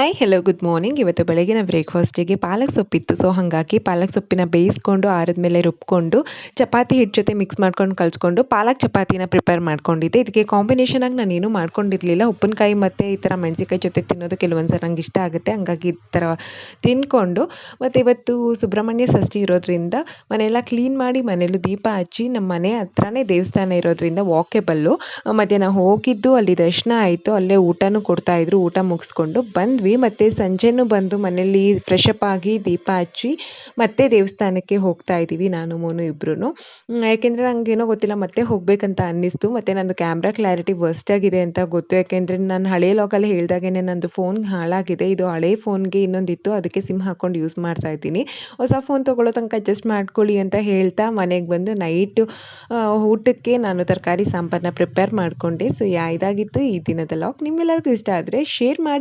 Hi hello good morning. ಇವತ್ತು ಬೆಳಗಿನ ಬ್ರೇಕ್‌ಫಾಸ್ಟಿಗೆ ಪಾಲಕ್ ಸೊಪ್ಪಿತ್ತು. So ಹಾಗಾಗಿ ಪಾಲಕ್ ಸೊಪ್ಪಿನ ಬೇಯಿಸ್ಕೊಂಡು ಆರಿದ್ಮೇಲೆ ರುಬ್ಕೊಂಡು ಚಪಾತಿ ಹಿಟ್ಟು ಜೊತೆ ಮಿಕ್ಸ್ ಮಾಡ್ಕೊಂಡು ಕಲ್ಸ್ಕೊಂಡು ಪಾಲಕ್ ಚಪಾತಿನ ಪ್ರಿಪೇರ್ ಮಾಡ್ಕೊಂಡಿದ್ದೆ. ಇದಕ್ಕೆ ಕಾಂಬಿನೇಷನ್ ಆಗಿ ನಾನೇನು ಮಾಡ್ಕೊಂಡಿರಲಿಲ್ಲ. ಉಪ್ಪಿನಕಾಯಿ ಮತ್ತು ಈ ಥರ ಮೆಣಸಿನಕಾಯಿ ಜೊತೆ ತಿನ್ನೋದು ಕೆಲವೊಂದು ಸಲ ನಂಗೆ ಇಷ್ಟ ಆಗುತ್ತೆ. ಹಂಗಾಗಿ ಈ ಥರ ತಿಂದ್ಕೊಂಡು ಮತ್ತು ಇವತ್ತು ಸುಬ್ರಹ್ಮಣ್ಯ ಷಷ್ಠಿ ಇರೋದ್ರಿಂದ ಮನೆಯೆಲ್ಲ ಕ್ಲೀನ್ ಮಾಡಿ ಮನೇಲೂ ದೀಪ ಹಚ್ಚಿ ನಮ್ಮ ಮನೆ ಹತ್ರನೇ ದೇವಸ್ಥಾನ ಇರೋದ್ರಿಂದ ವಾಕೇಬಲ್ಲು. ಮಧ್ಯಾಹ್ನ ಹೋಗಿದ್ದು ಅಲ್ಲಿ ದರ್ಶನ ಆಯಿತು. ಅಲ್ಲೇ ಊಟನೂ ಕೊಡ್ತಾಯಿದ್ರು. ಊಟ ಮುಗಿಸ್ಕೊಂಡು ಬಂದ್ವಿ. ಮತ್ತು ಸಂಜೆನೂ ಬಂದು ಮನೇಲಿ ಫ್ರೆಶ್ ಅಪ್ ಆಗಿ ದೀಪ ಹಚ್ಚಿ ಮತ್ತೆ ದೇವಸ್ಥಾನಕ್ಕೆ ಹೋಗ್ತಾ ಇದ್ದೀವಿ ನಾನು ಮೋನು ಇಬ್ಬರೂ. ಯಾಕೆಂದರೆ ನನಗೇನೋ ಗೊತ್ತಿಲ್ಲ ಮತ್ತೆ ಹೋಗಬೇಕಂತ ಅನ್ನಿಸ್ತು. ಮತ್ತು ನಂದು ಕ್ಯಾಮ್ರಾ ಕ್ಲಾರಿಟಿ ವರ್ಸ್ಟ್ ಆಗಿದೆ ಅಂತ ಗೊತ್ತು. ಯಾಕೆಂದರೆ ನಾನು ಹಳೆ ಲಾಗಲ್ಲಿ ಹೇಳ್ದಾಗೇ ನಂದು ಫೋನ್ ಹಾಳಾಗಿದೆ. ಇದು ಹಳೆ ಫೋನ್ಗೆ ಇನ್ನೊಂದಿತ್ತು, ಅದಕ್ಕೆ ಸಿಮ್ ಹಾಕ್ಕೊಂಡು ಯೂಸ್ ಮಾಡ್ತಾ ಇದ್ದೀನಿ. ಹೊಸ ಫೋನ್ ತೊಗೊಳ್ಳೋ ತನಕ ಅಡ್ಜಸ್ಟ್ ಮಾಡ್ಕೊಳ್ಳಿ ಅಂತ ಹೇಳ್ತಾ ಮನೆಗೆ ಬಂದು ನೈಟು ಊಟಕ್ಕೆ ನಾನು ತರಕಾರಿ ಸಾಂಬಾರನ್ನ ಪ್ರಿಪೇರ್ ಮಾಡಿಕೊಂಡೆ. ಸೊ ಇದಾಗಿತ್ತು ಈ ದಿನದ ಲಾಗ್. ನಿಮ್ಮೆಲ್ಲರಿಗೂ ಇಷ್ಟ ಆದರೆ ಶೇರ್ ಮಾಡಿ.